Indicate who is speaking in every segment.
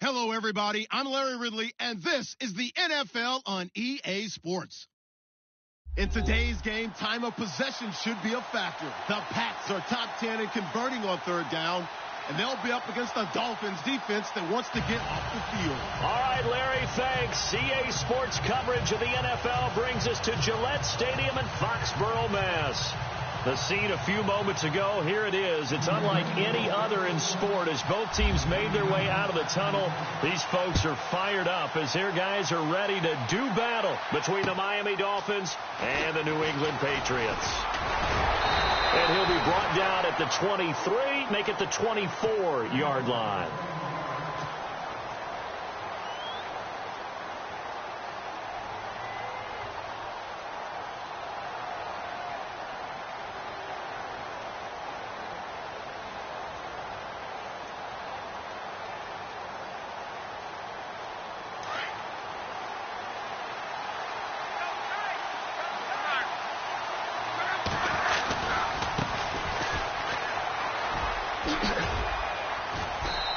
Speaker 1: Hello, everybody. I'm Larry Ridley, and this is the NFL on EA Sports. In today's game, time of possession should be a factor. The Pats are top 10 in converting on third down, and they'll be up against the Dolphins defense that wants to get off the field.
Speaker 2: All right, Larry, thanks. EA Sports coverage of the NFL brings us to Gillette Stadium in Foxborough, Mass. The scene a few moments ago, here it is. It's unlike any other in sport as both teams made their way out of the tunnel. These folks are fired up as their guys are ready to do battle between the Miami Dolphins and the New England Patriots. And he'll be brought down at the 23, make it the 24-yard line.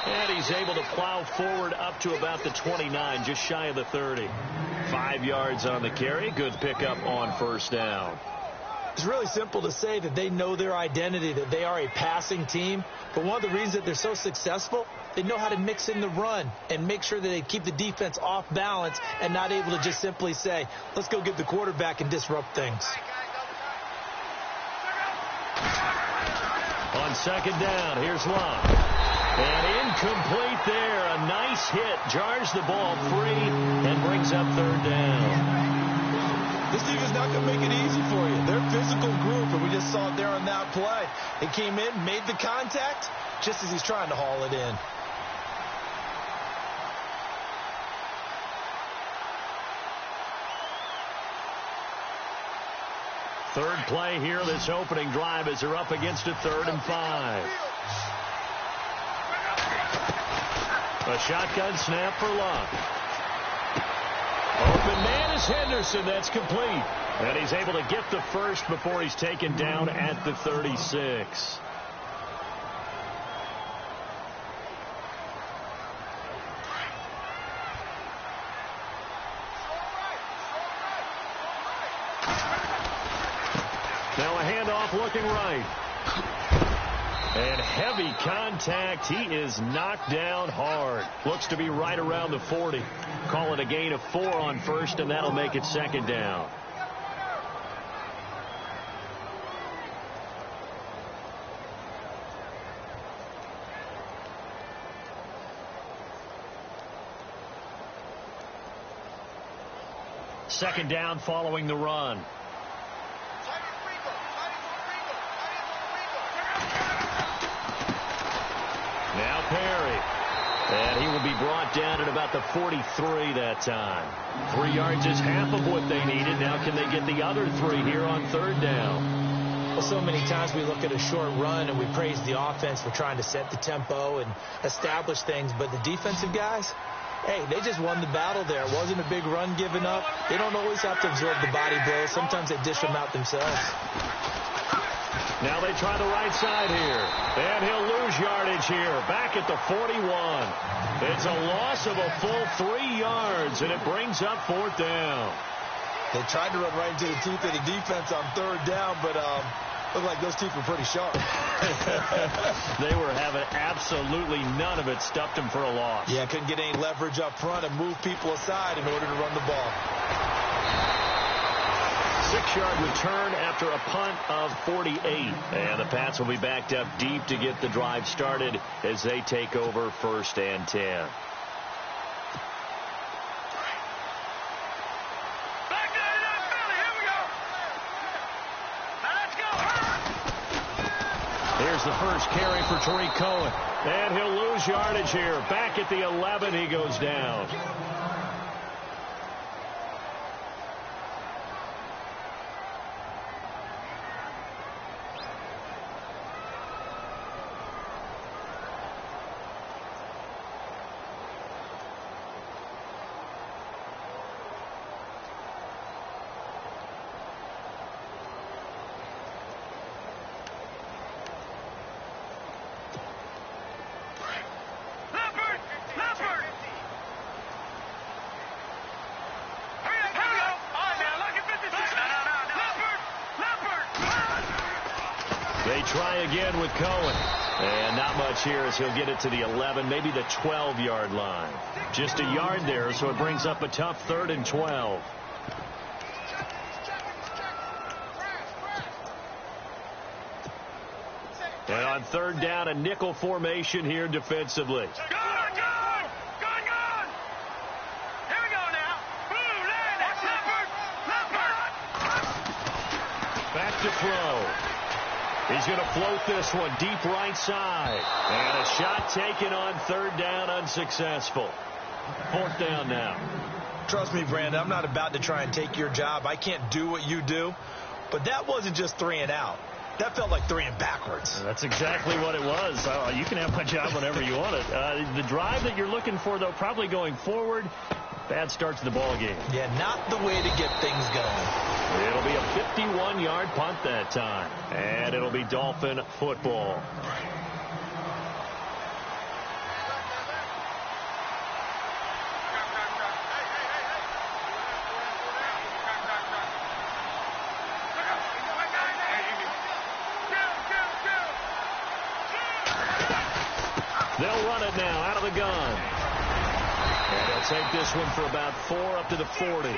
Speaker 2: And he's able to plow forward up to about the 29, just shy of the 30. 5 yards on the carry. Good pickup on first down.
Speaker 3: It's really simple to say that they know their identity, that they are a passing team. But one of the reasons that they're so successful, they know how to mix in the run and make sure that they keep the defense off balance and not able to just simply say, let's go get the quarterback and disrupt things.
Speaker 2: On second down, here's Love. And incomplete there. A nice hit. Jars the ball free and brings up third down.
Speaker 3: This team is not going to make it easy for you. They're a physical group, and we just saw it there on that play. They came in, made the contact, just as he's trying to haul it in.
Speaker 2: Third play here, this opening drive as they're up against a 3rd and 5. A shotgun snap for Love. Open man is Henderson. That's complete. And he's able to get the first before he's taken down at the 36. Now a handoff looking right. And heavy contact. He is knocked down hard. Looks to be right around the 40. Call it a gain of 4 on first, and that'll make it second down. Second down following the run. Now Perry. And he will be brought down at about the 43 that time. 3 yards is half of what they needed. Now can they get the other 3 here on third down?
Speaker 3: Well, so many times we look at a short run and we praise the offense for trying to set the tempo and establish things. But the defensive guys, hey, they just won the battle there. It wasn't a big run given up. They don't always have to absorb the body blows. Sometimes they dish them out themselves.
Speaker 2: Now they try the right side here. And he'll lose yardage here. Back at the 41. It's a loss of a full 3 yards, and it brings up 4th down.
Speaker 3: They tried to run right into the teeth of the defense on third down, but looked like those teeth were pretty sharp.
Speaker 2: They were having absolutely none of it. Stuffed them for a loss.
Speaker 3: Yeah, couldn't get any leverage up front and move people aside in order to run the ball.
Speaker 2: 6-yard return after a punt of 48. And the Pats will be backed up deep to get the drive started as they take over 1st and 10. Here's the first carry for Tariq Cohen. And he'll lose yardage here. Back at the 11, he goes down. They try again with Cohen. And not much here as he'll get it to the 11, maybe the 12-yard line. Just a yard there, so it brings up a tough 3rd and 12. And on 3rd down, a nickel formation here defensively. Back to throw. He's going to float this one deep right side. And a shot taken on 3rd down, unsuccessful. 4th down now.
Speaker 3: Trust me, Brandon, I'm not about to try and take your job. I can't do what you do. But that wasn't just 3 and out. That felt like 3 and backwards.
Speaker 2: That's exactly what it was. You can have my job whenever you want it. The drive that you're looking for, though, probably going forward. Bad start to the ball game.
Speaker 3: Yeah, not the way to get things going.
Speaker 2: It'll be a 51-yard punt that time. And it'll be Dolphin football. They'll run it now out of the gun. And he'll take this one for about 4 up to the 40.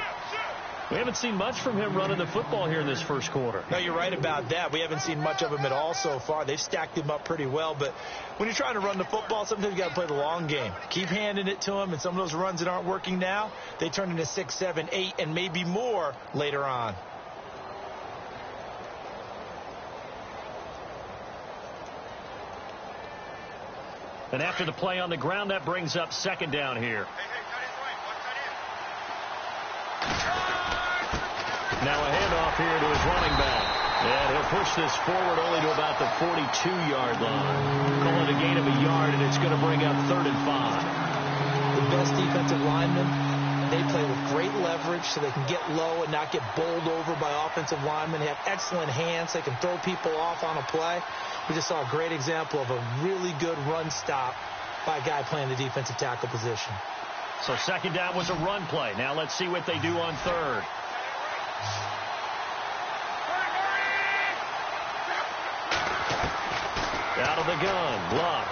Speaker 2: We haven't seen much from him running the football here in this first quarter.
Speaker 3: No, you're right about that. We haven't seen much of him at all so far. They've stacked him up pretty well. But when you're trying to run the football, sometimes you got to play the long game. Keep handing it to him, and some of those runs that aren't working now, they turn into 6, 7, 8, and maybe more later on.
Speaker 2: And after the play on the ground, that brings up 2nd down here. Now a handoff here to his running back. And he'll push this forward only to about the 42-yard line. Call it a gain of a yard, and it's going to bring up 3rd and 5.
Speaker 3: The best defensive linemen, they play with great leverage so they can get low and not get bowled over by offensive linemen. They have excellent hands. They can throw people off on a play. We just saw a great example of a really good run stop by a guy playing the defensive tackle position.
Speaker 2: So 2nd down was a run play. Now let's see what they do on 3rd. Out of the gun, Luck.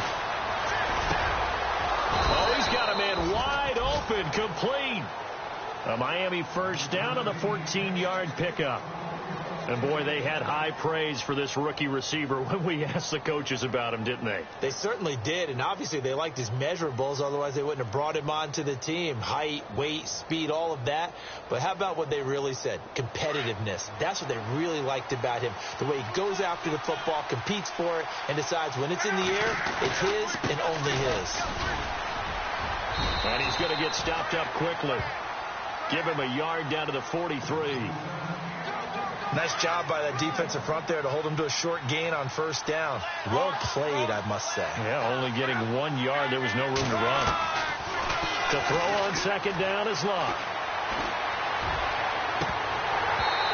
Speaker 2: Oh, he's got a man wide open, complete. A Miami 1st down on the 14-yard pickup. And, boy, they had high praise for this rookie receiver when we asked the coaches about him, didn't they?
Speaker 3: They certainly did, and obviously they liked his measurables. Otherwise, they wouldn't have brought him onto the team. Height, weight, speed, all of that. But how about what they really said? Competitiveness. That's what they really liked about him. The way he goes after the football, competes for it, and decides when it's in the air, it's his and only his.
Speaker 2: And he's going to get stopped up quickly. Give him a yard down to the 43.
Speaker 3: Nice job by that defensive front there to hold him to a short gain on 1st down. Well played, I must say.
Speaker 2: Yeah, only getting 1 yard. There was no room to run. To throw on 2nd down is Luck.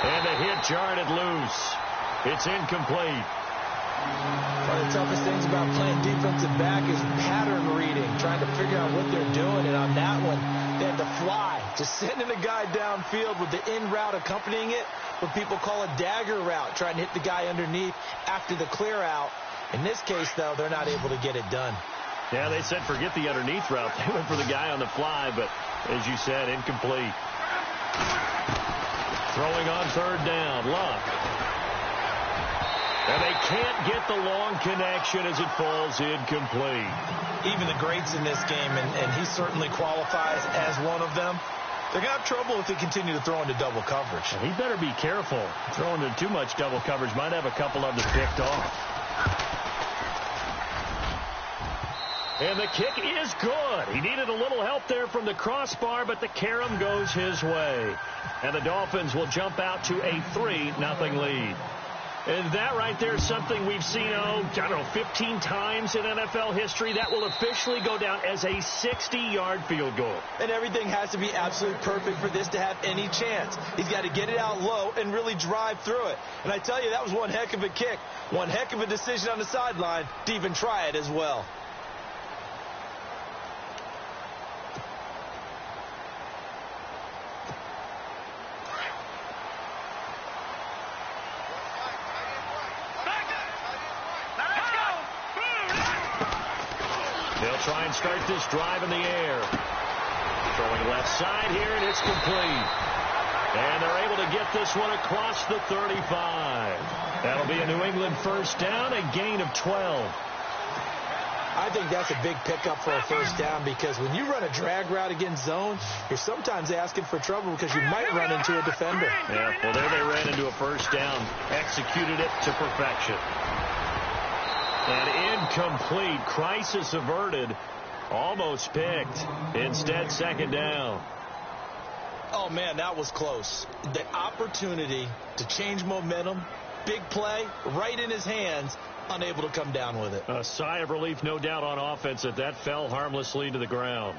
Speaker 2: And the hit jarred it loose. It's incomplete.
Speaker 3: One of the toughest things about playing defensive back is pattern reading, trying to figure out what they're doing. And on that one, they had to fly, just sending a guy downfield with the in route accompanying it, what people call a dagger route, trying to hit the guy underneath after the clear out. In this case, though, they're not able to get it done.
Speaker 2: Yeah, they said forget the underneath route. They went for the guy on the fly, but as you said, incomplete. Throwing on 3rd down, Luck. And they can't get the long connection as it falls incomplete.
Speaker 3: Even the greats in this game, and he certainly qualifies as one of them, they're going to have trouble if they continue to throw into double coverage.
Speaker 2: He better be careful. Throwing into too much double coverage might have a couple of them picked off. And the kick is good. He needed a little help there from the crossbar, but the carom goes his way. And the Dolphins will jump out to a 3-0 lead. And that right there is something we've seen, 15 times in NFL history. That will officially go down as a 60-yard field goal.
Speaker 3: And everything has to be absolutely perfect for this to have any chance. He's got to get it out low and really drive through it. And I tell you, that was one heck of a kick. One heck of a decision on the sideline to even try it as well.
Speaker 2: They'll try and start this drive in the air. Throwing left side here, and it's complete. And they're able to get this one across the 35. That'll be a New England first down, a gain of 12.
Speaker 3: I think that's a big pickup for a first down because when you run a drag route against zone, you're sometimes asking for trouble because you might run into a defender.
Speaker 2: Yeah, well, there they ran into a first down, executed it to perfection. And incomplete, crisis averted, almost picked. Instead, second down.
Speaker 3: Oh, man, that was close. The opportunity to change momentum, big play, right in his hands, unable to come down with it.
Speaker 2: A sigh of relief, no doubt, on offense that fell harmlessly to the ground.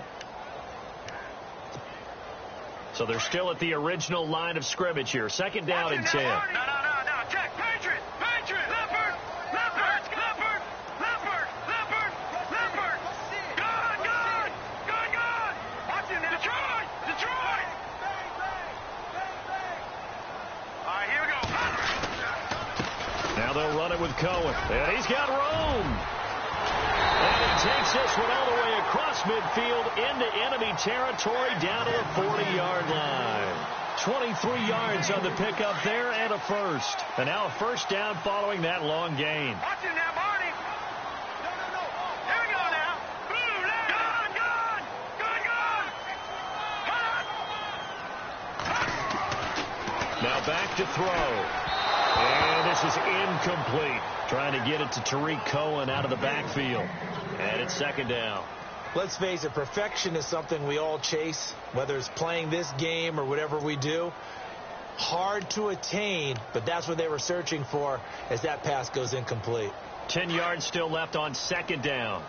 Speaker 2: So they're still at the original line of scrimmage here. Second down and 10.
Speaker 4: No. Check. Patriot. Leopard. Gun. Watch it now. Detroit. All right, here we go.
Speaker 2: Now they'll run it with Cohen. And he's got room. And he takes this one all the way across midfield into enemy territory down to the 40-yard line. 23 yards on the pickup there and a first. And now a first down following that long gain.
Speaker 4: Watch it now, Barney. No. Here we go now. Gun.
Speaker 2: Now back to throw. And this is incomplete. Trying to get it to Tariq Cohen out of the backfield. And it's second down.
Speaker 3: Let's face it, perfection is something we all chase, whether it's playing this game or whatever we do. Hard to attain, but that's what they were searching for as that pass goes incomplete.
Speaker 2: 10 yards still left on second down.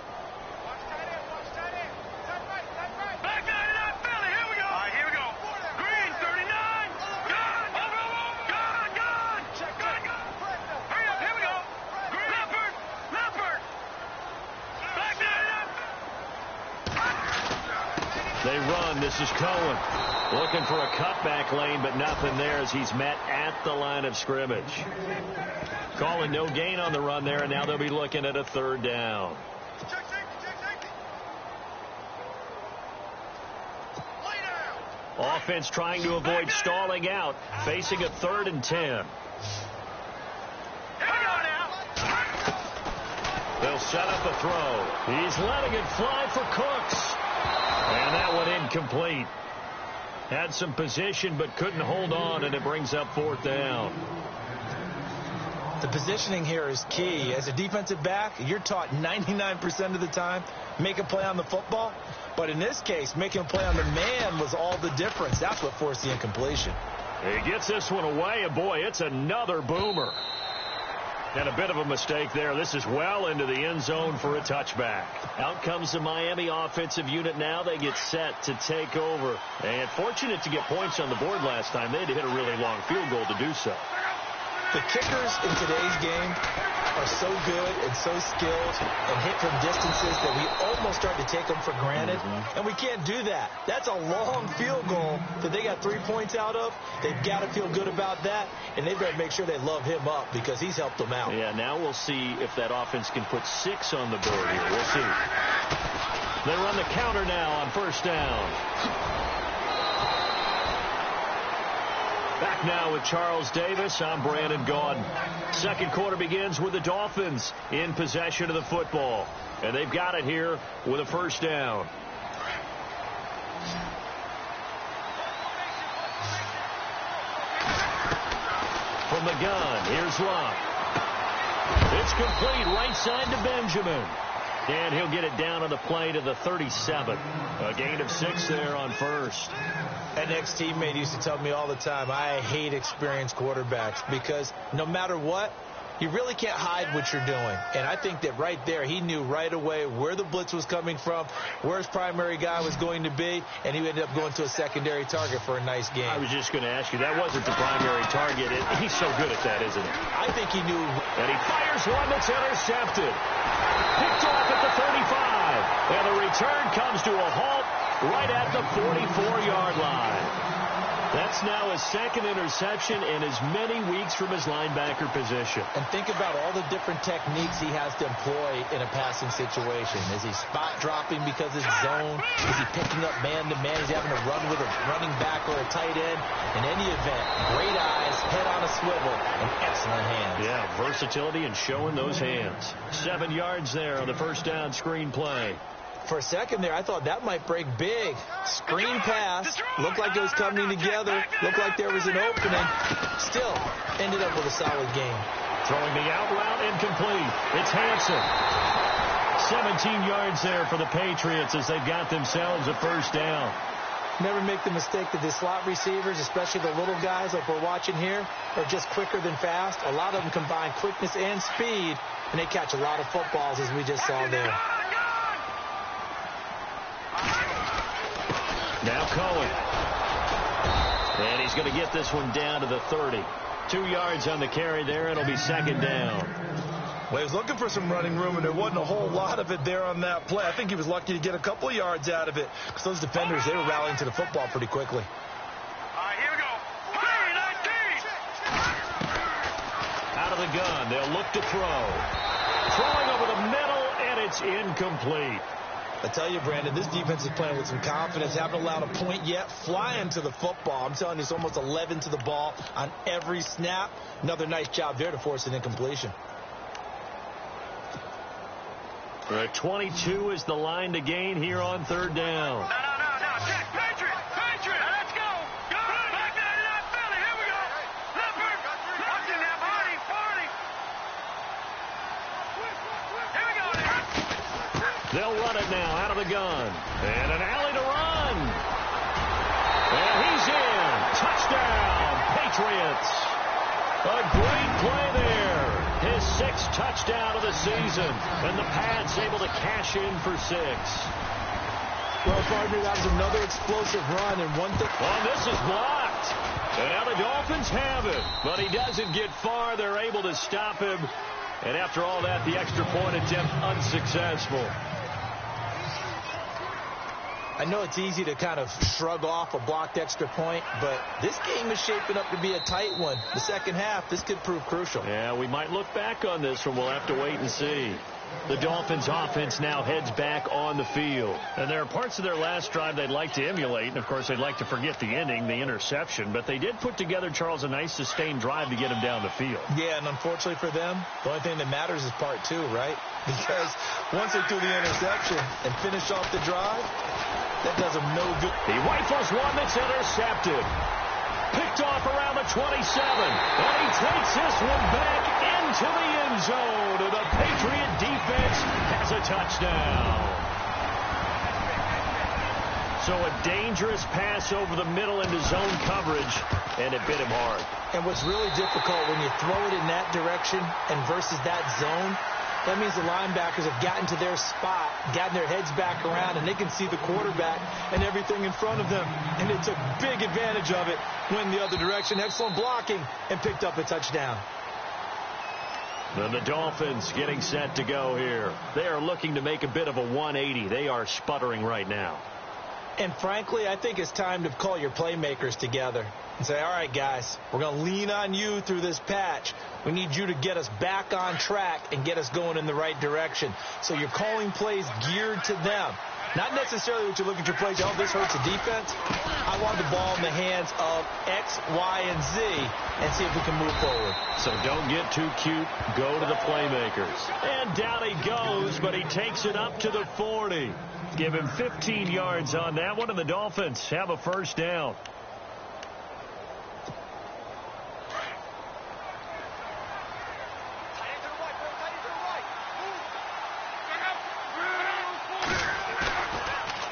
Speaker 2: They run. This is Cohen looking for a cutback lane, but nothing there as he's met at the line of scrimmage. Calling no gain on the run there, and now they'll be looking at a third down. Offense trying to avoid stalling out, facing a 3rd and 10. They'll set up a throw. He's letting it fly for Cooks. And that one incomplete. Had some position but couldn't hold on, and it brings up 4th down.
Speaker 3: The positioning here is key. As a defensive back, you're taught 99% of the time, make a play on the football. But in this case, making a play on the man was all the difference. That's what forced the incompletion.
Speaker 2: He gets this one away, and boy, it's another boomer. And a bit of a mistake there. This is well into the end zone for a touchback. Out comes the Miami offensive unit now. They get set to take over. And fortunate to get points on the board last time. They had to hit a really long field goal to do so.
Speaker 3: The kickers in today's game are so good and so skilled and hit from distances that we almost start to take them for granted. And we can't do that. That's a long field goal that they got 3 points out of. They've got to feel good about that, and they've got to make sure they love him up because he's helped them out.
Speaker 2: Yeah, now we'll see if that offense can put 6 on the board here. We'll see. They run the counter now on first down. Back now with Charles Davis. I'm Brandon Gaudin. Second quarter begins with the Dolphins in possession of the football. And they've got it here with a first down. From the gun, here's Locke. It's complete right side to Benjamin. And he'll get it down on the play to the 37. A gain of 6 there on first.
Speaker 3: An ex-teammate used to tell me all the time, I hate experienced quarterbacks because no matter what, you really can't hide what you're doing. And I think that right there, he knew right away where the blitz was coming from, where his primary guy was going to be, and he ended up going to a secondary target for a nice game.
Speaker 2: I was just going to ask you, that wasn't the primary target. He's so good at that, isn't he?
Speaker 3: I think he knew.
Speaker 2: And he fires one that's intercepted. Picked off at the 35. And the return comes to a halt right at the 44-yard line. That's now his second interception in as many weeks from his linebacker position.
Speaker 3: And think about all the different techniques he has to employ in a passing situation. Is he spot dropping because it's zone? Is he picking up man-to-man? Is he having to run with a running back or a tight end? In any event, great eyes, head on a swivel, and excellent hands.
Speaker 2: Yeah, versatility and showing those hands. 7 yards there on the first down screen play.
Speaker 3: For a second there, I thought that might break big. Screen pass. Looked like it was coming together. Looked like there was an opening. Still, ended up with a solid game.
Speaker 2: Throwing the out route incomplete. It's Hansen. 17 yards there for the Patriots as they've got themselves a first down.
Speaker 3: Never make the mistake that the slot receivers, especially the little guys like we're watching here, are just quicker than fast. A lot of them combine quickness and speed, and they catch a lot of footballs, as we just saw there.
Speaker 2: Now Cohen. And he's going to get this one down to the 30. 2 yards on the carry there. It'll be second down.
Speaker 5: Well, he was looking for some running room, and there wasn't a whole lot of it there on that play. I think he was lucky to get a couple of yards out of it because those defenders, they were rallying to the football pretty quickly.
Speaker 4: All right, here we go. Hey, 19.
Speaker 2: Out of the gun. They'll look to throw. Throwing over the middle, and it's incomplete.
Speaker 5: I tell you, Brandon, this defense is playing with some confidence. Haven't allowed a point yet. Flying to the football. I'm telling you, it's almost 11 to the ball on every snap. Another nice job there to force an incompletion.
Speaker 2: 22 is the line to gain here on third down.
Speaker 4: No. Check. Patriot. Now, let's go. Go. Back to that Philly. Here we go. Leopard. Watching that body. Here we go.
Speaker 2: They'll run it now out of the gun. And an alley to run. And he's in. Touchdown, Patriots. A great play there. His 6th touchdown of the season. And the Pats able to cash in for 6.
Speaker 3: Well, partner, that was another explosive run. And one thing...
Speaker 2: Well, this is blocked. And now the Dolphins have it. But he doesn't get far. They're able to stop him. And after all that, the extra point attempt unsuccessful.
Speaker 3: I know it's easy to kind of shrug off a blocked extra point, but this game is shaping up to be a tight one. The second half, this could prove crucial.
Speaker 2: Yeah, we might look back on this one. We'll have to wait and see. The Dolphins offense now heads back on the field. And there are parts of their last drive they'd like to emulate. And, of course, they'd like to forget the ending, the interception. But they did put together, Charles, a nice sustained drive to get him down the field.
Speaker 3: Yeah, and unfortunately for them, the only thing that matters is part 2, right? Because once they threw the interception and finish off the drive, that does them no good.
Speaker 2: He rifles one that's intercepted. Picked off around the 27. And he takes this one back into the end zone. And the Patriot defense has a touchdown. So a dangerous pass over the middle into zone coverage, and it bit him hard.
Speaker 3: And what's really difficult when you throw it in that direction and versus that zone, that means the linebackers have gotten to their spot, gotten their heads back around, and they can see the quarterback and everything in front of them. And they took big advantage of it, went the other direction, excellent blocking, and picked up a touchdown.
Speaker 2: Then the Dolphins getting set to go here. They are looking to make a bit of a 180. They are sputtering right now.
Speaker 3: And frankly, I think it's time to call your playmakers together and say, all right, guys, we're going to lean on you through this patch. We need you to get us back on track and get us going in the right direction. So you're calling plays geared to them. Not necessarily what you look at your plays, oh, this hurts the defense. I want the ball in the hands of X, Y, and Z and see if we can move forward.
Speaker 2: So don't get too cute. Go to the playmakers. And down he goes, but he takes it up to the 40. Give him 15 yards on that one, and the Dolphins have a first down.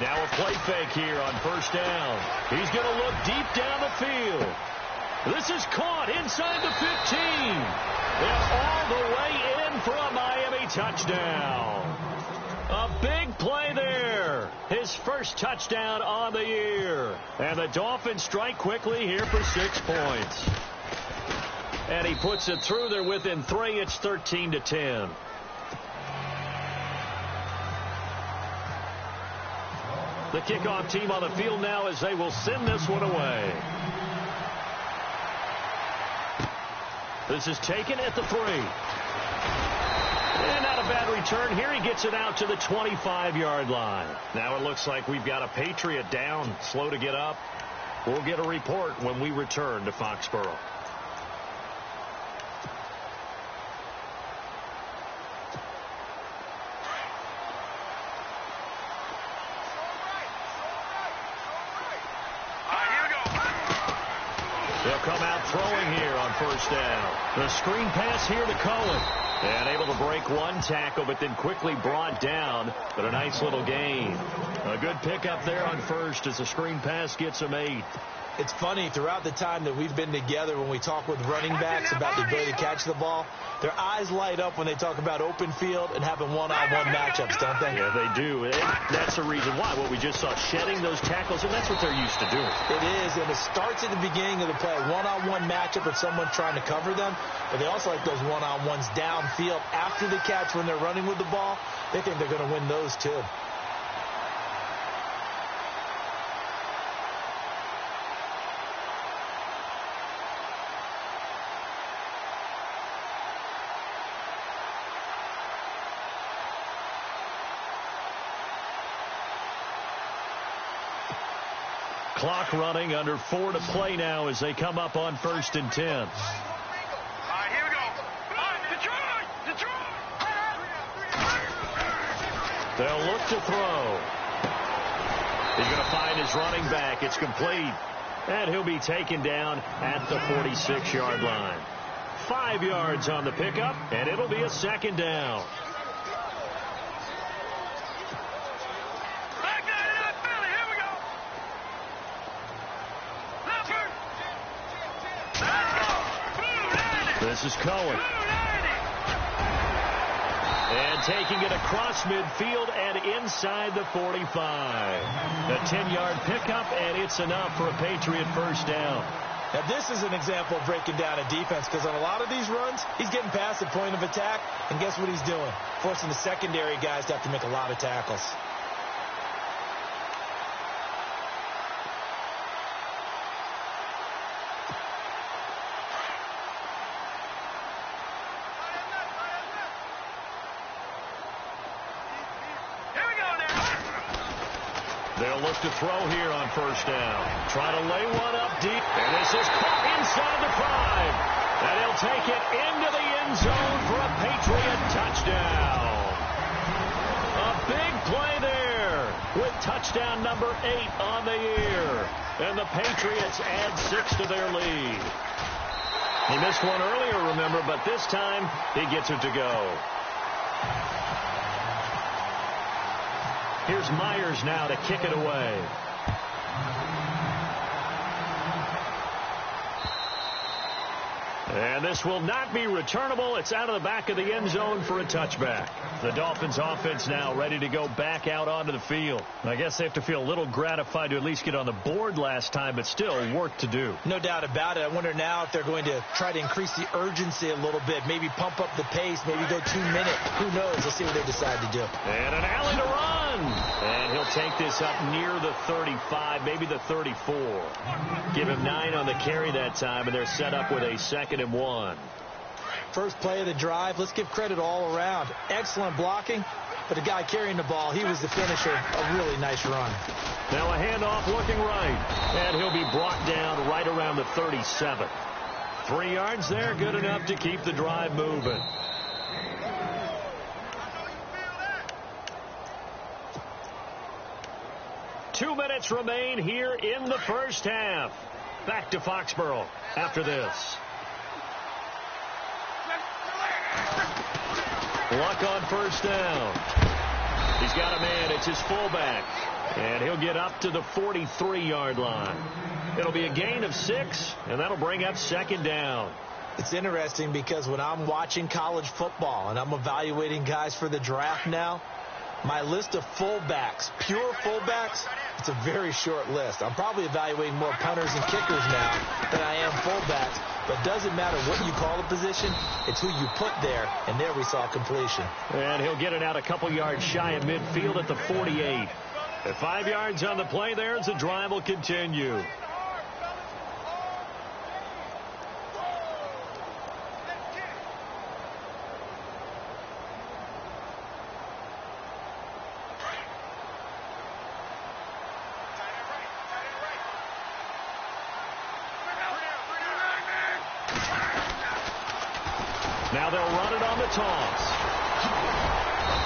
Speaker 2: Now a play fake here on first down. He's going to look deep down the field. This is caught inside the 15. They're all the way in for a Miami touchdown. A big play there. His first touchdown on the year. And the Dolphins strike quickly here for 6 points. And he puts it through. They're within 3. It's 13-10. The kickoff team on the field now as they will send this one away. This is taken at the 3. And not a bad return here. He gets it out to the 25-yard line. Now it looks like we've got a Patriot down, slow to get up. We'll get a report when we return to Foxborough. They'll come out throwing here on first down. The screen pass here to Cohen. And able to break one tackle, but then quickly brought down. But a nice little gain. A good pickup there on first as the screen pass gets him 8.
Speaker 3: It's funny, throughout the time that we've been together, when we talk with running backs about the ability to catch the ball, their eyes light up when they talk about open field and having one-on-one matchups, don't they?
Speaker 2: Yeah, they do. And that's the reason why. What we just saw, shedding those tackles, and that's what they're used to doing.
Speaker 3: It is, and it starts at the beginning of the play. One-on-one matchup with someone trying to cover them, but they also like those one-on-ones downfield after the catch when they're running with the ball. They think they're going to win those, too.
Speaker 2: Clock running, under 4 to play now as they come up on 1st and 10.
Speaker 4: All right, here we go. Detroit!
Speaker 2: They'll look to throw. He's going to find his running back. It's complete. And he'll be taken down at the 46-yard line. 5 yards on the pickup, and it'll be a 2nd down. This is Cohen. And taking it across midfield and inside the 45. A 10-yard pickup, and it's enough for a Patriot first down.
Speaker 3: Now, this is an example of breaking down a defense, because on a lot of these runs, he's getting past the point of attack, and guess what he's doing? Forcing the secondary guys to have to make a lot of tackles.
Speaker 2: They'll look to throw here on first down. Try to lay one up deep. And this is caught inside the 5. And he'll take it into the end zone for a Patriot touchdown. A big play there with touchdown number 8 on the year. And the Patriots add 6 to their lead. He missed one earlier, remember, but this time he gets it to go. Here's Myers now to kick it away. And this will not be returnable. It's out of the back of the end zone for a touchback. The Dolphins offense now ready to go back out onto the field. I guess they have to feel a little gratified to at least get on the board last time, but still work to do.
Speaker 3: No doubt about it. I wonder now if they're going to try to increase the urgency a little bit, maybe pump up the pace, maybe go 2 minutes. Who knows? Let's see what they decide to do.
Speaker 2: And an alley to run. And he'll take this up near the 35, maybe the 34. Give him 9 on the carry that time, and they're set up with a 2nd and 1.
Speaker 3: First play of the drive. Let's give credit all around. Excellent blocking, but the guy carrying the ball, he was the finisher. A really nice run.
Speaker 2: Now a handoff looking right, and he'll be brought down right around the 37. 3 yards there, good enough to keep the drive moving. Two minutes remain here in the first half. Back to Foxborough after this. Luck on first down. He's got a man. It's his fullback. And he'll get up to the 43-yard line. It'll be a gain of 6, and that'll bring up 2nd down.
Speaker 3: It's interesting because when I'm watching college football and I'm evaluating guys for the draft now, my list of fullbacks, pure fullbacks, it's a very short list. I'm probably evaluating more punters and kickers now than I am fullbacks. But it doesn't matter what you call the position, it's who you put there, and there we saw completion.
Speaker 2: And he'll get it out a couple yards shy of midfield at the 48. At 5 yards on the play there as the drive will continue. they'll run it on the toss.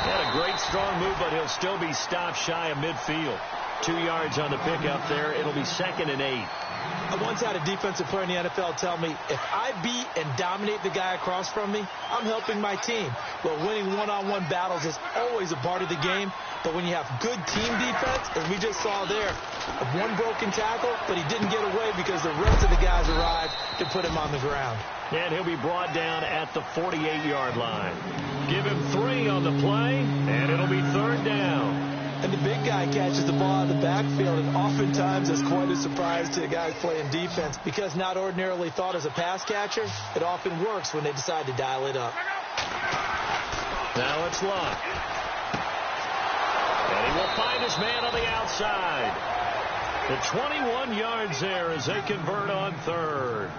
Speaker 2: Had a great strong move, but he'll still be stopped shy of midfield. 2 yards on the pickup there. It'll be 2nd and 8.
Speaker 3: I once had a defensive player in the NFL tell me, if I beat and dominate the guy across from me, I'm helping my team. Well, winning one-on-one battles is always a part of the game, but when you have good team defense, as we just saw there, one broken tackle, but he didn't get away because the rest of the guys arrived to put him on the ground.
Speaker 2: And he'll be brought down at the 48-yard line. Give him 3 on the play, and it'll be 3rd down.
Speaker 3: And the big guy catches the ball out of the backfield, and oftentimes it's quite a surprise to the guys playing defense because not ordinarily thought as a pass catcher, it often works when they decide to dial it up.
Speaker 2: Now it's Luck. And he will find his man on the outside. The 21 yards there as they convert on 3rd.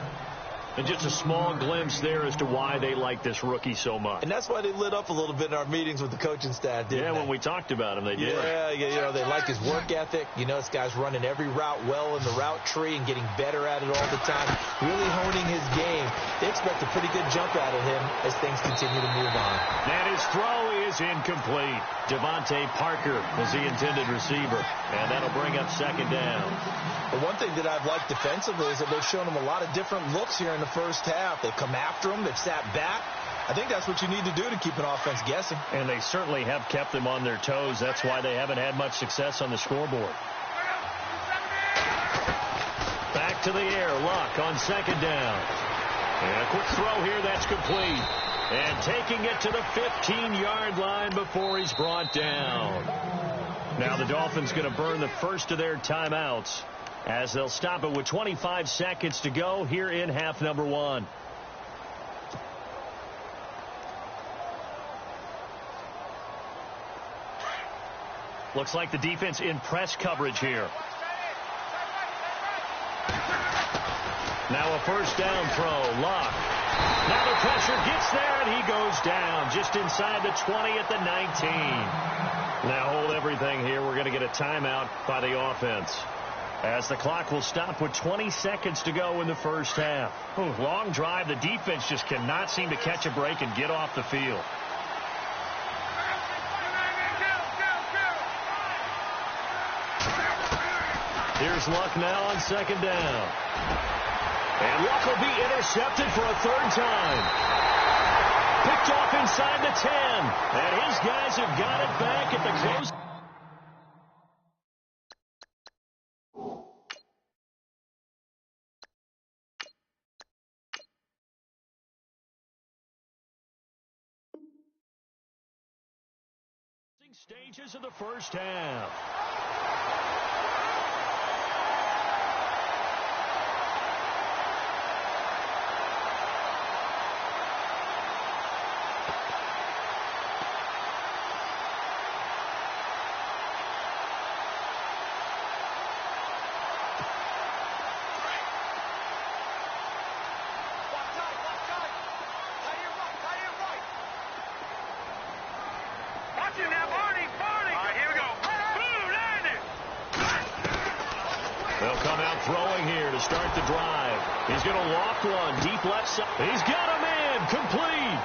Speaker 2: And just a small glimpse there as to why they like this rookie so much.
Speaker 3: And that's why they lit up a little bit in our meetings with the coaching staff, didn't they?
Speaker 2: When we talked about him, they did.
Speaker 3: Yeah, they like his work ethic. You know, this guy's running every route well in the route tree and getting better at it all the time, really honing his game. They expect a pretty good jump out of him as things continue to move on.
Speaker 2: And his throw is incomplete. Devontae Parker is the intended receiver, and that'll bring up 2nd down.
Speaker 3: The one thing that I've liked defensively is that they've shown him a lot of different looks here in the first half. They've come after him. They've sat back. I think that's what you need to do to keep an offense guessing.
Speaker 2: And they certainly have kept them on their toes. That's why they haven't had much success on the scoreboard. Back to the air. Luck on 2nd down. And a quick throw here. That's complete. And taking it to the 15-yard line before he's brought down. Now the Dolphins going to burn the first of their timeouts as they'll stop it with 25 seconds to go here in half number 1. Looks like the defense in press coverage here. Now a first down throw. Luck. Now the pressure gets there, and he goes down just inside the 20 at the 19. Now hold everything here. We're going to get a timeout by the offense, as the clock will stop with 20 seconds to go in the first half. Long drive. The defense just cannot seem to catch a break and get off the field. Here's Luck now on 2nd down. And Luck will be intercepted for a 3rd time. Picked off inside the 10. And his guys have got it back at the close. Stages of the first half. They'll come out throwing here to start the drive. He's going to loft one deep left side. He's got a man complete.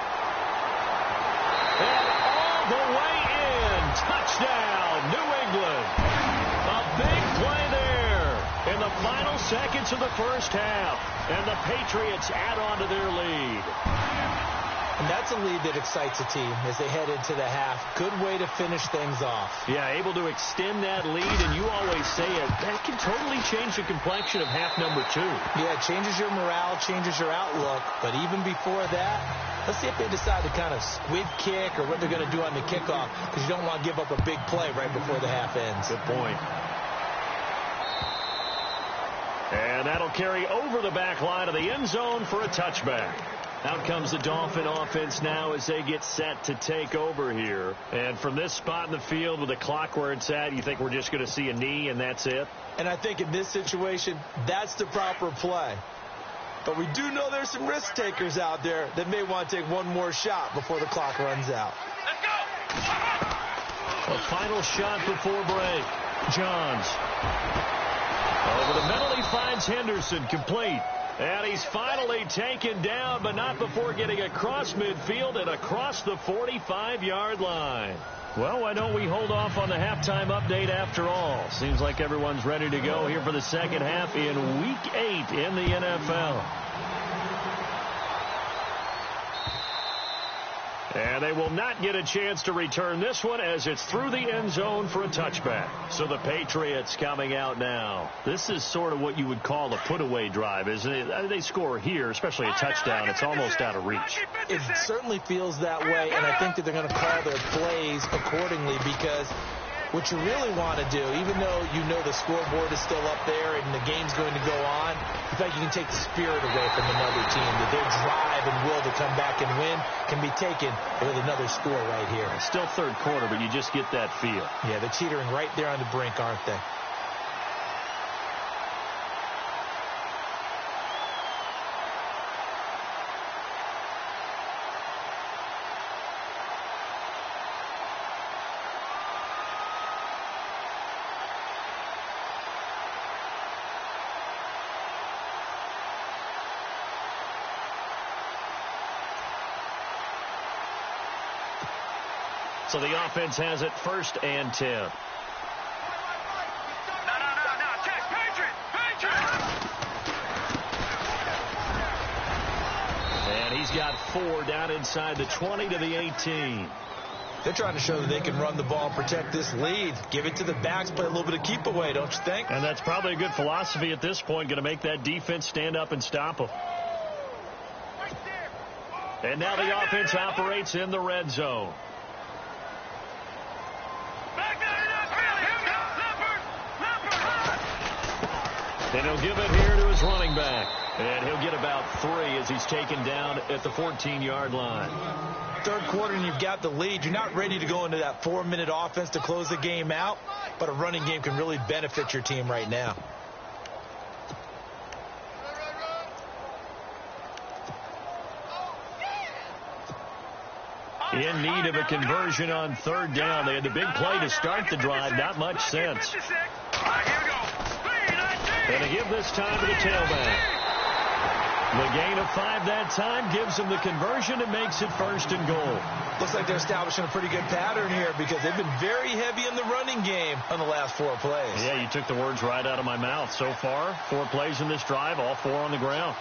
Speaker 2: And all the way in. Touchdown, New England. A big play there in the final seconds of the first half. And the Patriots add on to their lead.
Speaker 3: And that's a lead that excites a team as they head into the half. Good way to finish things off.
Speaker 2: Yeah, able to extend that lead, and you always say it, that can totally change the complexion of half number 2.
Speaker 3: Yeah, it changes your morale, changes your outlook. But even before that, let's see if they decide to kind of squib kick or what they're going to do on the kickoff, because you don't want to give up a big play right before the half ends.
Speaker 2: Good point. And that'll carry over the back line of the end zone for a touchback. Out comes the Dolphin offense now as they get set to take over here. And from this spot in the field with the clock where it's at, you think we're just going to see a knee and that's it?
Speaker 3: And I think in this situation, that's the proper play. But we do know there's some risk takers out there that may want to take one more shot before the clock runs out.
Speaker 4: Let's go!
Speaker 2: A final shot before break. Johns. Over the middle, he finds Henderson complete. And he's finally taken down, but not before getting across midfield and across the 45-yard line. Well, why don't we hold off on the halftime update after all? Seems like everyone's ready to go here for the second half in Week 8 in the NFL. And they will not get a chance to return this one as it's through the end zone for a touchback. So the Patriots coming out now. This is sort of what you would call a put-away drive, isn't it? They score here, especially a touchdown. It's almost out of reach.
Speaker 3: It certainly feels that way, and I think that they're going to call their plays accordingly because what you really want to do, even though you know the scoreboard is still up there and the game's going to go on, in fact, you can take the spirit away from another team, that their drive and will to come back and win can be taken with another score right here.
Speaker 2: It's still third quarter, but you just get that feel.
Speaker 3: Yeah, they're teetering right there on the brink, aren't they?
Speaker 2: So the offense has it 1st and 10.
Speaker 4: No. Check. Patriot.
Speaker 2: And he's got 4 down inside the 20 to the 18.
Speaker 3: They're trying to show that they can run the ball and protect this lead. Give it to the backs, play a little bit of keep away, don't you think?
Speaker 2: And that's probably a good philosophy at this point, going to make that defense stand up and stop them. And now the offense operates in the red zone. And he'll give it here to his running back. And he'll get about 3 as he's taken down at the 14-yard line.
Speaker 3: Third quarter and you've got the lead. You're not ready to go into that 4-minute offense to close the game out, but a running game can really benefit your team right now.
Speaker 2: In need of a conversion on 3rd down. They had the big play to start the drive. Not much sense. And a give this time to the tailback. The gain of 5 that time gives them the conversion and makes it 1st and goal.
Speaker 3: Looks like they're establishing a pretty good pattern here because they've been very heavy in the running game on the last 4 plays.
Speaker 2: Yeah, you took the words right out of my mouth. So far, 4 plays in this drive, all 4 on the ground.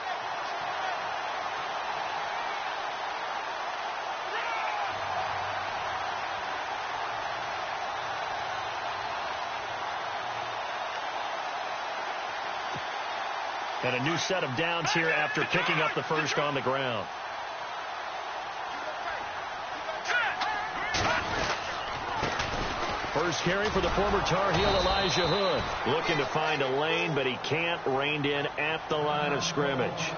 Speaker 2: And a new set of downs here after picking up the 1st on the ground. First carry for the former Tar Heel Elijah Hood. Looking to find a lane, but he can't. Reined in at the line of scrimmage.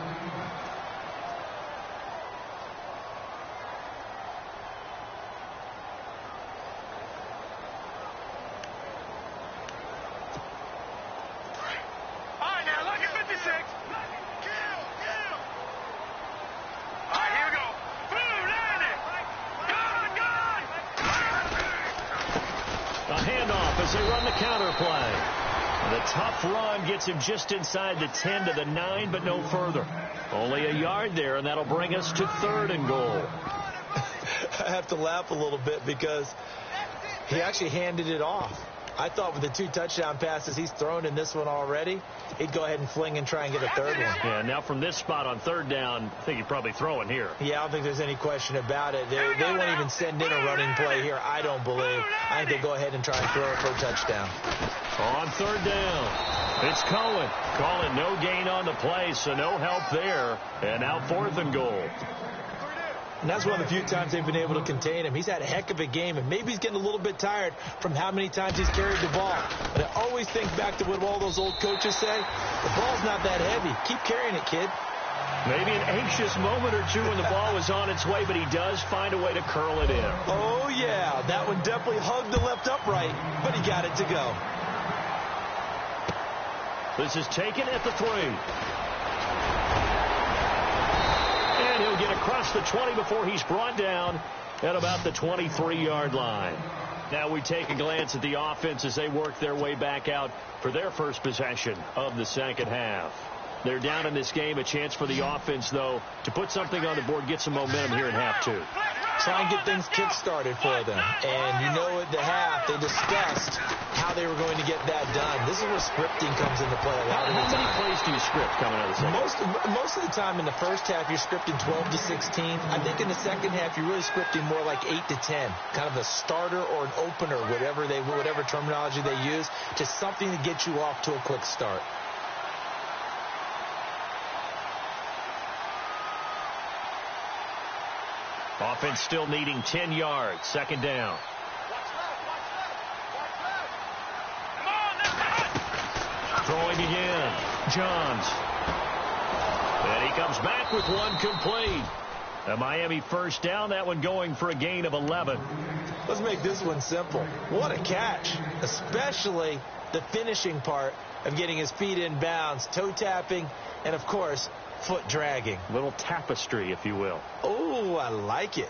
Speaker 2: Gets him just inside the 10 to the 9, but no further. Only a yard there, and that'll bring us to 3rd and goal.
Speaker 3: I have to laugh a little bit because he actually handed it off. I thought with the 2 touchdown passes he's thrown in this one already, he'd go ahead and fling and try and get a 3rd one.
Speaker 2: Yeah, now from this spot on 3rd down, I think he'd probably throw it here.
Speaker 3: Yeah, I don't think there's any question about it. They won't even send in a running play here, I don't believe. I think they go ahead and try and throw it for a touchdown.
Speaker 2: On 3rd down, it's Cohen. Calling no gain on the play, so no help there. And now 4th and goal.
Speaker 3: And that's one of the few times they've been able to contain him. He's had a heck of a game, and maybe he's getting a little bit tired from how many times he's carried the ball. But I always think back to what all those old coaches say. The ball's not that heavy. Keep carrying it, kid.
Speaker 2: Maybe an anxious moment or two when the ball was on its way, but he does find a way to curl it in.
Speaker 3: Oh, yeah. That one definitely hugged the left upright, but he got it to go.
Speaker 2: This is taken at the 3. And he'll get across the 20 before he's brought down at about the 23-yard line. Now we take a glance at the offense as they work their way back out for their first possession of the second half. They're down in this game. A chance for the offense, though, to put something on the board, get some momentum here in half two.
Speaker 3: Try and get things kick-started for them. And you know at the half, they discussed how they were going to get that done. This is where scripting comes into play a lot of the time.
Speaker 2: How many plays do you script coming out of the second?
Speaker 3: Most of the time in the first half, you're scripting 12 to 16. I think in the second half, you're really scripting more like 8 to 10. Kind of a starter or an opener, whatever terminology they use, just something to get you off to a quick start.
Speaker 2: Offense still needing 10 yards. Second down. Throwing again. Johns. And he comes back with one complete. A Miami first down. That one going for a gain of 11.
Speaker 3: Let's make this one simple. What a catch. Especially the finishing part of getting his feet in bounds, toe tapping, and of course, foot dragging.
Speaker 2: Little tapestry, if you will.
Speaker 3: Oh, I like it.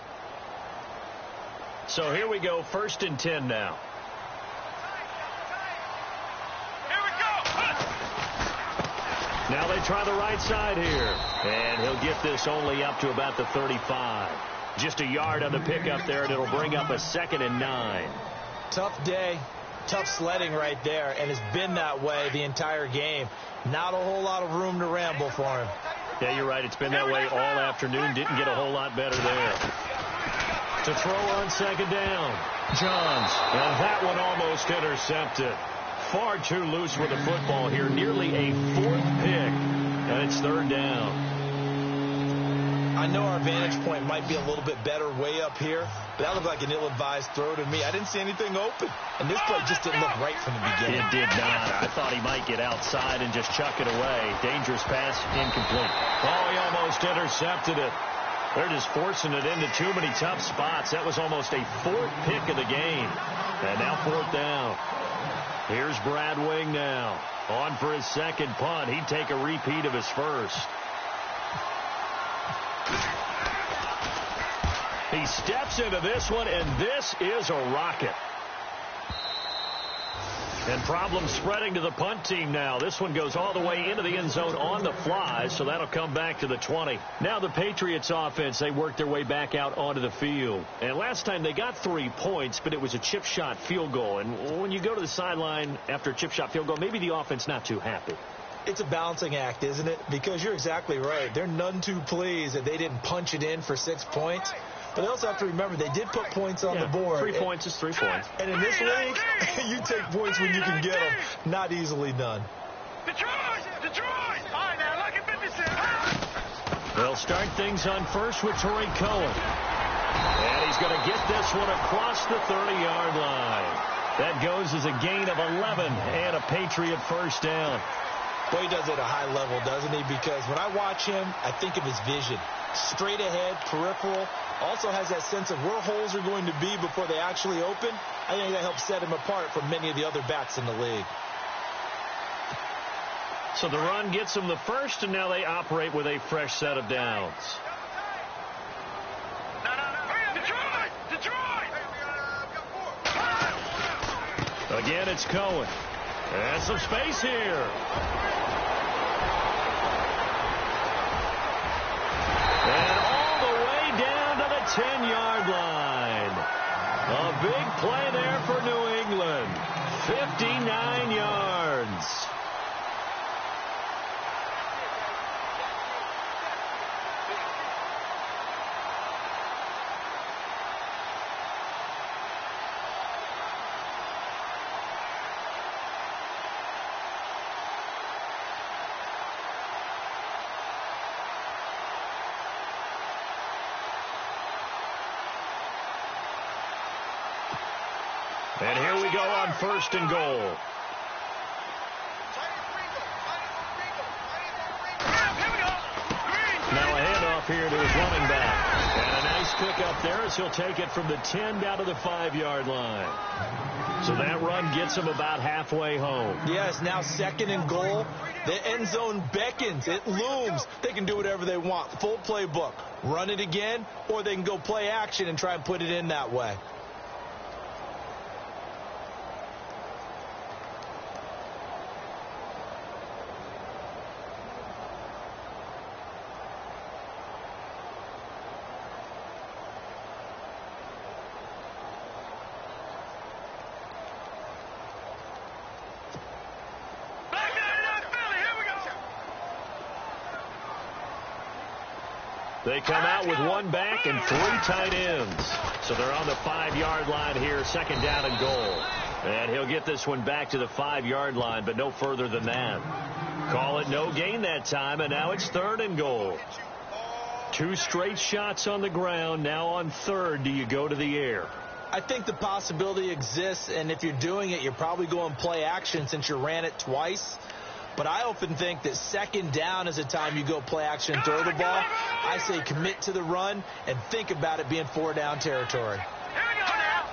Speaker 2: So here we go, 1st and 10 now.
Speaker 4: Here we go.
Speaker 2: Now they try the right side here. And he'll get this only up to about the 35. Just a yard on the pickup there, and it'll bring up a 2nd and 9.
Speaker 3: Tough day. Tough sledding right there, and it's been that way the entire game. Not a whole lot of room to ramble for him.
Speaker 2: Yeah, you're right. It's been that way all afternoon. Didn't get a whole lot better there. To throw on 2nd down. Johns. And that one almost intercepted. Far too loose with the football here. Nearly a 4th pick. And it's 3rd down.
Speaker 3: I know our vantage point might be a little bit better way up here, but that looked like an ill-advised throw to me. I didn't see anything open, and this play just didn't look right from the beginning.
Speaker 2: It did not. I thought he might get outside and just chuck it away. Dangerous pass, incomplete. Oh, he almost intercepted it. They're just forcing it into too many tough spots. That was almost a 4th pick of the game. And now 4th down. Here's Brad Wing now. On for his 2nd punt. He'd take a repeat of his first. He steps into this one, and this is a rocket. And problems spreading to the punt team now. This one goes all the way into the end zone on the fly, so that'll come back to the 20. Now the Patriots offense, they work their way back out onto the field. And last time they got 3 points, but it was a chip shot field goal. And when you go to the sideline after a chip shot field goal, maybe the offense not too happy.
Speaker 3: It's a balancing act, isn't it? Because you're exactly right. They're none too pleased that they didn't punch it in for 6 points. But they also have to remember they did put points on the board.
Speaker 2: 3 points is 3 points.
Speaker 3: And in this league, you take points when you can get them. Not easily done.
Speaker 4: Detroit! All right, now, look at 56.
Speaker 2: They'll start things on first with Torrey Cohen. And he's going to get this one across the 30-yard line. That goes as a gain of 11 and a Patriot first down.
Speaker 3: Boy, he does it at a high level, doesn't he? Because when I watch him, I think of his vision. Straight ahead, peripheral. Also has that sense of where holes are going to be before they actually open. I think that helps set him apart from many of the other backs in the league.
Speaker 2: So the run gets them the first, and now they operate with a fresh set of downs. Again, it's Cohen. And some space here. And all the way down to the 10-yard line. A big play there for New England. 59 yards. And here we go on 1st and goal. Now a handoff here to his running back. And a nice pickup there as he'll take it from the 10 down to the 5-yard line. So that run gets him about halfway home.
Speaker 3: Yes, now 2nd and goal. The end zone beckons. It looms. They can do whatever they want. Full playbook. Run it again, or they can go play action and try and put it in that way.
Speaker 2: They come out with one back and 3 tight ends. So they're on the 5-yard line here, second down and goal. And he'll get this one back to the 5-yard line, but no further than that. Call it no gain that time, and now it's 3rd and goal. 2 straight shots on the ground. Now on 3rd, do you go to the air?
Speaker 3: I think the possibility exists, and if you're doing it, you're probably going play action since you ran it twice. But I often think that 2nd down is the time you go play action and throw the ball. I say commit to the run and think about it being 4-down territory.
Speaker 4: Here we go now.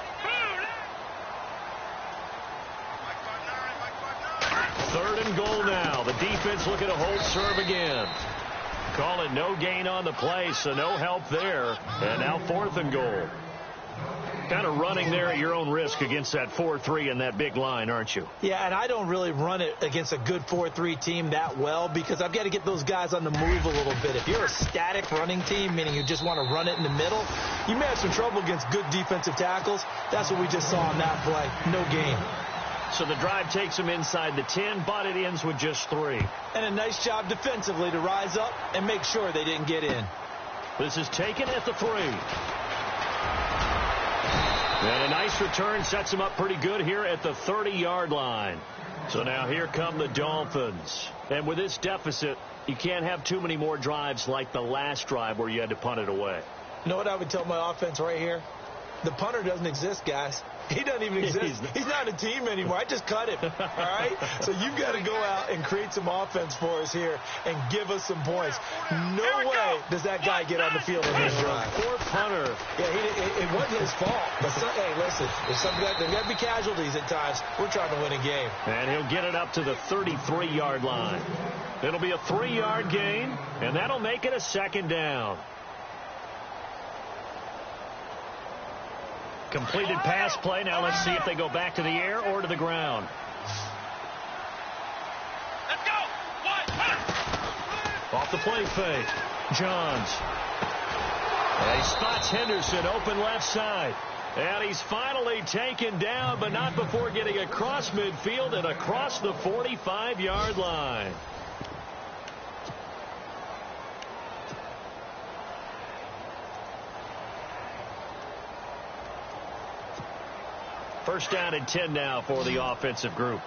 Speaker 2: 3rd and goal now. The defense looking to hold serve again. Call it no gain on the play, so no help there. And now 4th and goal. Kind of running there at your own risk against that 4-3 and that big line, aren't you?
Speaker 3: Yeah, and I don't really run it against a good 4-3 team that well because I've got to get those guys on the move a little bit. If you're a static running team, meaning you just want to run it in the middle, you may have some trouble against good defensive tackles. That's what we just saw on that play. No gain.
Speaker 2: So the drive takes them inside the 10, but it ends with just 3.
Speaker 3: And a nice job defensively to rise up and make sure they didn't get in.
Speaker 2: This is taken at the 3. And a nice return sets him up pretty good here at the 30-yard line. So now here come the Dolphins. And with this deficit, you can't have too many more drives like the last drive where you had to punt it away.
Speaker 3: You know what I would tell my offense right here? The punter doesn't exist, guys. He doesn't even exist. He's not a team anymore. I just cut him. All right? So you've got to go out and create some offense for us here and give us some points. No way does that guy get on the field in this drive.
Speaker 2: Poor punter.
Speaker 3: Yeah, it wasn't his fault. But hey, listen, there's got to be casualties at times. We're trying to win a game.
Speaker 2: And he'll get it up to the 33-yard line. It'll be a 3-yard gain, and that'll make it a 2nd down. Completed pass play. Now let's see if they go back to the air or to the ground.
Speaker 4: Let's go.
Speaker 2: Off the play fake. Johns. And he spots Henderson open left side. And he's finally taken down, but not before getting across midfield and across the 45-yard line. First down and 10 now for the offensive group.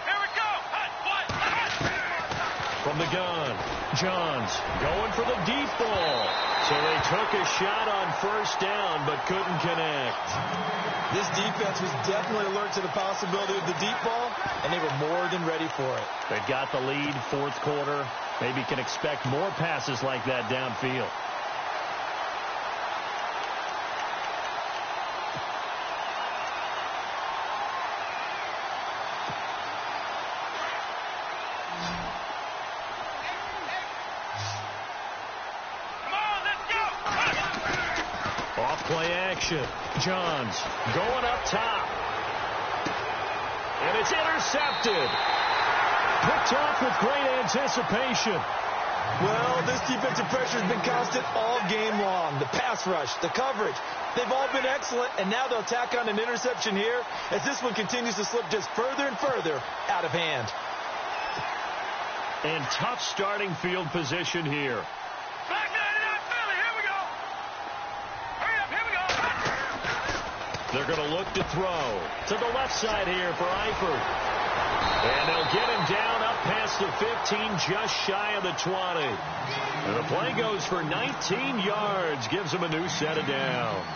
Speaker 4: Here we go.
Speaker 2: From the gun, Johns going for the deep ball. So they took a shot on 1st down, but couldn't connect.
Speaker 3: This defense was definitely alert to the possibility of the deep ball, and they were more than ready for it.
Speaker 2: They've got the lead, 4th quarter. Maybe can expect more passes like that downfield. Play action. Johns going up top. And it's intercepted. Picked off with great anticipation.
Speaker 3: Well, this defensive pressure has been constant all game long. The pass rush, the coverage, they've all been excellent, and now they'll tack on an interception here as this one continues to slip just further and further out of hand.
Speaker 2: And tough starting field position here. They're going to look to throw to the left side here for Eifert. And they'll get him down up past the 15, just shy of the 20. And the play goes for 19 yards, gives them a new set of downs.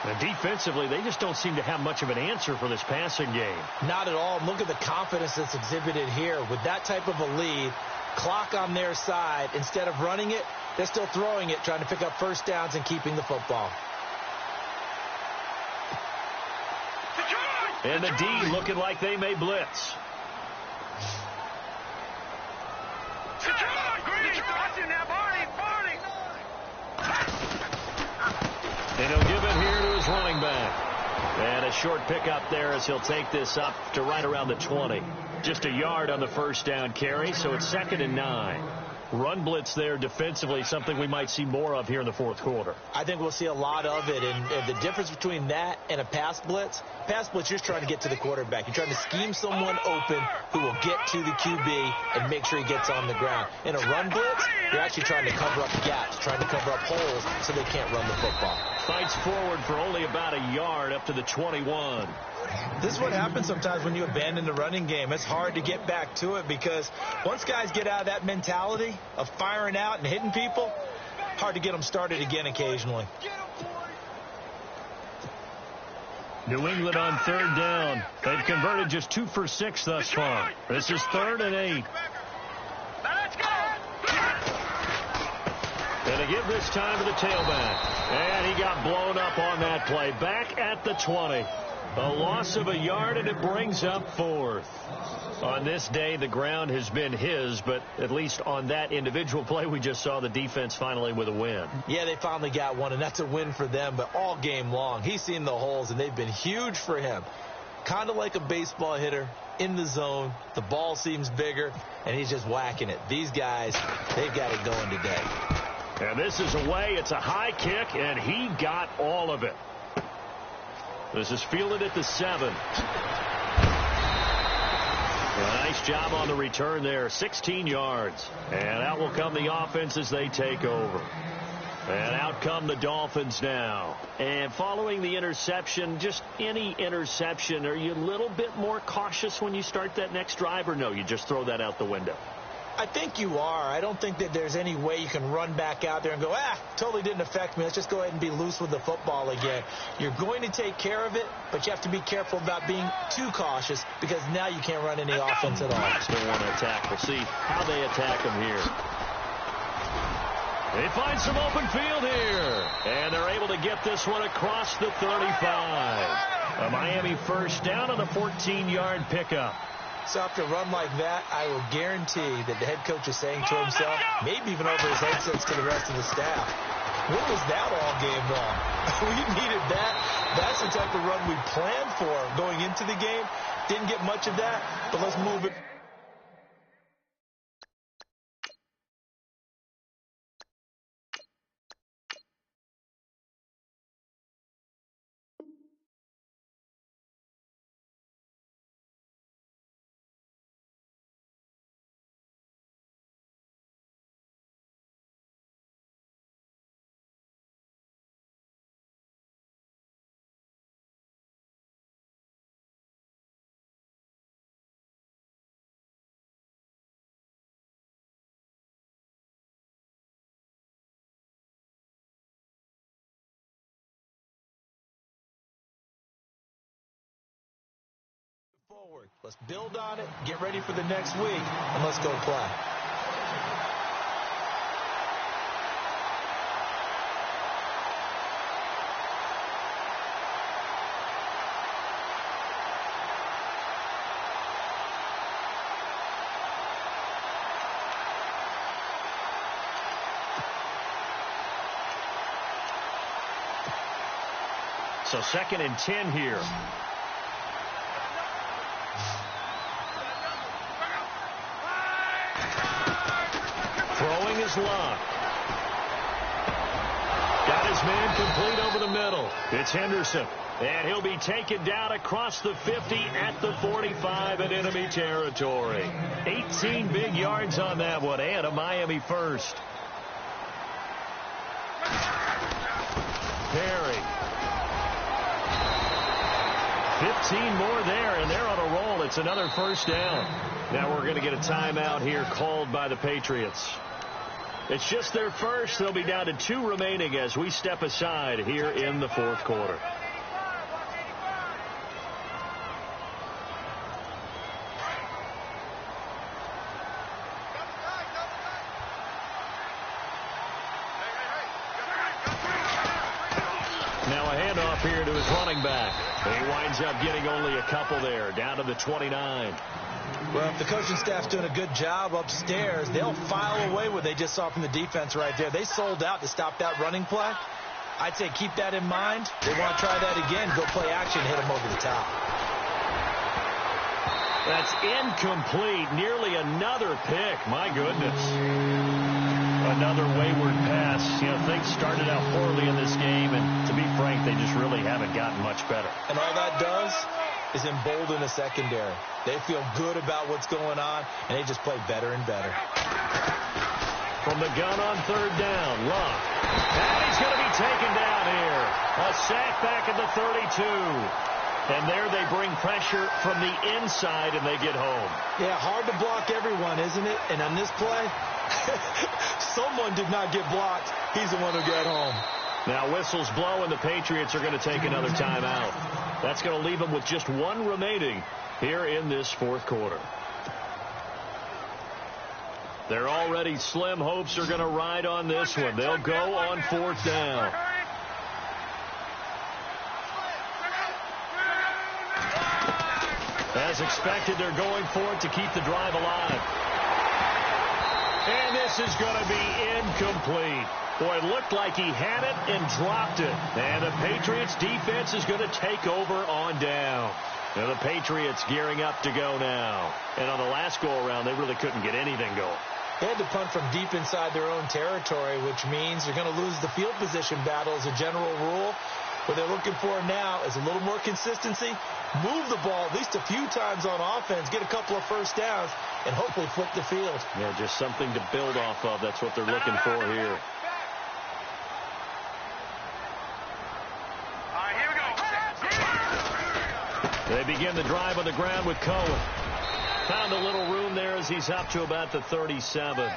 Speaker 2: And defensively, they just don't seem to have much of an answer for this passing game.
Speaker 3: Not at all. Look at the confidence that's exhibited here. With that type of a lead, clock on their side, instead of running it, they're still throwing it, trying to pick up 1st downs and keeping the football.
Speaker 2: And the D looking like they may blitz. And he'll give it here to his running back. And a short pickup there as he'll take this up to right around the 20. Just a yard on the 1st down carry, so it's 2nd and 9. run blitz there defensively, something we might see more of here in the fourth quarter.
Speaker 3: I think we'll see a lot of it, and the difference between that and a pass blitz, you're just trying to get to the quarterback. You're trying to scheme someone open who will get to the QB and make sure he gets on the ground. In a run blitz, you're actually trying to cover up gaps, trying to cover up holes so they can't run the football.
Speaker 2: Fights forward for only about a yard up to the 21.
Speaker 3: This is what happens sometimes when you abandon the running game. It's hard to get back to it because once guys get out of that mentality of firing out and hitting people, hard to get them started again occasionally.
Speaker 2: New England on third down. They've converted just 2 for 6 thus far. This is 3rd and 8. And they give this time to the tailback. And he got blown up on that play. Back at the 20. A loss of a yard, and it brings up 4th. On this day, the ground has been his, but at least on that individual play, we just saw the defense finally with a win.
Speaker 3: Yeah, they finally got one, and that's a win for them, but all game long, he's seen the holes, and they've been huge for him. Kind of like a baseball hitter in the zone. The ball seems bigger, and he's just whacking it. These guys, they've got it going today.
Speaker 2: And this is away. It's a high kick, and he got all of it. This is fielded at the 7. A nice job on the return there. 16 yards. And out will come the offense as they take over. And out come the Dolphins now. And following the interception, just any interception, are you a little bit more cautious when you start that next drive, or no, you just throw that out the window?
Speaker 3: I think you are. I don't think that there's any way you can run back out there and go, totally didn't affect me. Let's just go ahead and be loose with the football again. You're going to take care of it, but you have to be careful about being too cautious because now you can't run any offense at all.
Speaker 2: Still want to attack. We'll see how they attack them here. They find some open field here, and they're able to get this one across the 35. A Miami first down on a 14-yard pickup.
Speaker 3: So after a run like that, I will guarantee that the head coach is saying to himself, maybe even over his headsets to the rest of the staff, what was that all game long? We needed that. That's the type of run we planned for going into the game. Didn't get much of that, but let's move it. Forward. Let's build on it, get ready for the next week, and let's go play.
Speaker 2: So 2nd and 10 here. Throwing his luck. Got his man complete over the middle. It's Henderson. And he'll be taken down across the 50 at the 45 in enemy territory. 18 big yards on that one, and a Miami first. Perry. 15 more there, and they're on a roll. It's another first down. Now we're going to get a timeout here called by the Patriots. It's just their first. They'll be down to 2 remaining as we step aside here in the fourth quarter. Now a handoff here to his running back. He winds up getting only a couple there, down to the 29.
Speaker 3: Well, if the coaching staff's doing a good job upstairs, they'll file away what they just saw from the defense right there. They sold out to stop that running play. I'd say keep that in mind. They want to try that again, go play action, hit them over the top.
Speaker 2: That's incomplete. Nearly another pick. My goodness. Another wayward pass. You know, things started out poorly in this game, and to be frank, they just really haven't gotten much better.
Speaker 3: And all that does is embolden the secondary. They feel good about what's going on, and they just play better and better.
Speaker 2: From the gun on third down, Luck. And he's going to be taken down here. A sack back at the 32. And there they bring pressure from the inside, and they get home.
Speaker 3: Yeah, hard to block everyone, isn't it? And on this play, someone did not get blocked. He's the one who got home.
Speaker 2: Now whistles blow, and the Patriots are going to take another timeout. That's going to leave them with just one remaining here in this fourth quarter. Their already slim hopes are going to ride on this one. They'll go on fourth down. As expected, they're going for it to keep the drive alive. And this is going to be incomplete. Boy, it looked like he had it and dropped it. And the Patriots defense is going to take over on down. Now the Patriots gearing up to go now. And on the last go-around, they really couldn't get anything going.
Speaker 3: They had to punt from deep inside their own territory, which means you're going to lose the field position battle as a general rule. What they're looking for now is a little more consistency, move the ball at least a few times on offense, get a couple of first downs, and hopefully flip the field.
Speaker 2: Yeah, just something to build off of. That's what they're looking for here.
Speaker 4: All right, here we go.
Speaker 2: They begin the drive on the ground with Cohen. Found a little room there as he's up to about the 37.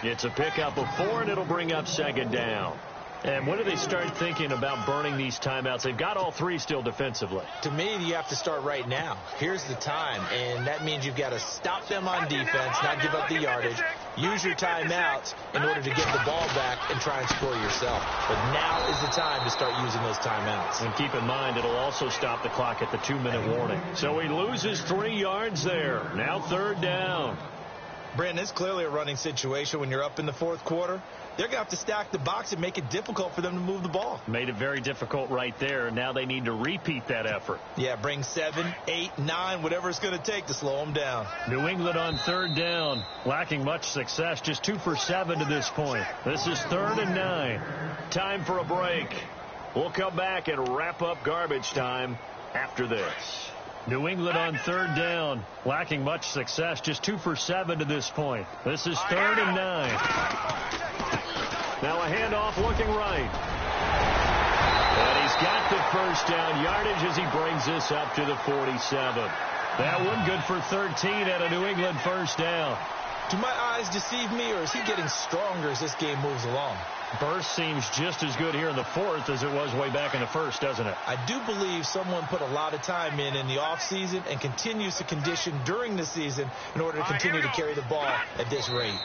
Speaker 2: It's a pickup of 4, and it'll bring up second down. And when do they start thinking about burning these timeouts? They've got all 3 still defensively.
Speaker 3: To me, you have to start right now. Here's the time, and that means you've got to stop them on defense, not give up the yardage, use your timeouts in order to get the ball back and try and score yourself. But now is the time to start using those timeouts.
Speaker 2: And keep in mind, it'll also stop the clock at the 2-minute warning. So he loses 3 yards there. Now third down.
Speaker 3: Brandon, it's clearly a running situation when you're up in the fourth quarter. They're going to have to stack the box and make it difficult for them to move the ball.
Speaker 2: Made it very difficult right there. Now they need to repeat that effort.
Speaker 3: Yeah, bring 7, 8, 9, whatever it's going to take to slow them down.
Speaker 2: New England on third down. Lacking much success. Just 2 for 7 to this point. This is 3rd and 9. Time for a break. We'll come back and wrap up garbage time after this. New England on third down. Lacking much success. Just 2 for 7 to this point. This is 3rd and 9. Now a handoff looking right. And he's got the first down yardage as he brings this up to the 47. That one good for 13 at a New England first down.
Speaker 3: Do my eyes deceive me, or is he getting stronger as this game moves along?
Speaker 2: Burst seems just as good here in the fourth as it was way back in the first, doesn't it?
Speaker 3: I do believe someone put a lot of time in the offseason and continues to condition during the season in order to continue to carry the ball at this rate.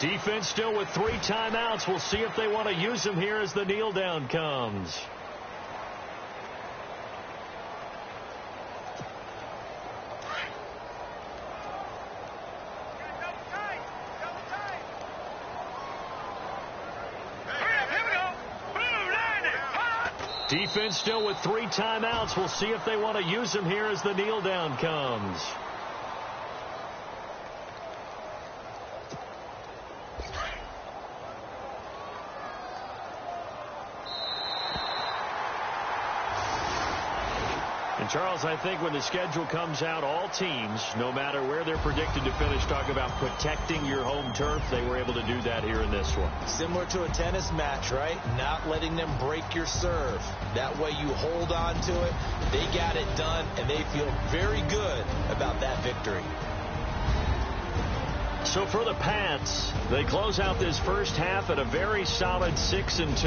Speaker 2: Defense still with 3 timeouts. We'll see if they want to use them here as the kneel down comes. Defense still with 3 timeouts. We'll see if they want to use them here as the kneel down comes. And Charles, I think when the schedule comes out, all teams, no matter where they're predicted to finish, talk about protecting your home turf. They were able to do that here in this one.
Speaker 3: Similar to a tennis match, right? Not letting them break your serve. That way you hold on to it. They got it done, and they feel very good about that victory.
Speaker 2: So for the Pats, they close out this first half at a very solid 6-2.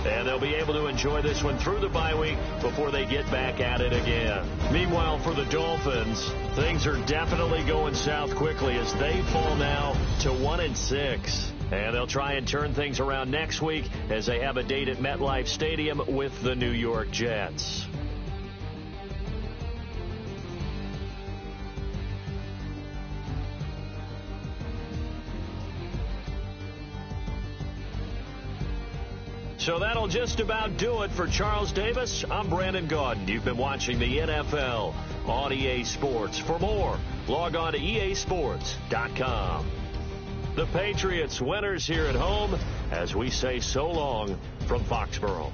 Speaker 2: And they'll be able to enjoy this one through the bye week before they get back at it again. Meanwhile, for the Dolphins, things are definitely going south quickly as they fall now to 1-6. And they'll try and turn things around next week as they have a date at MetLife Stadium with the New York Jets. So that'll just about do it for Charles Davis. I'm Brandon Gaudin. You've been watching the NFL on EA Sports. For more, log on to easports.com. The Patriots winners here at home as we say so long from Foxborough.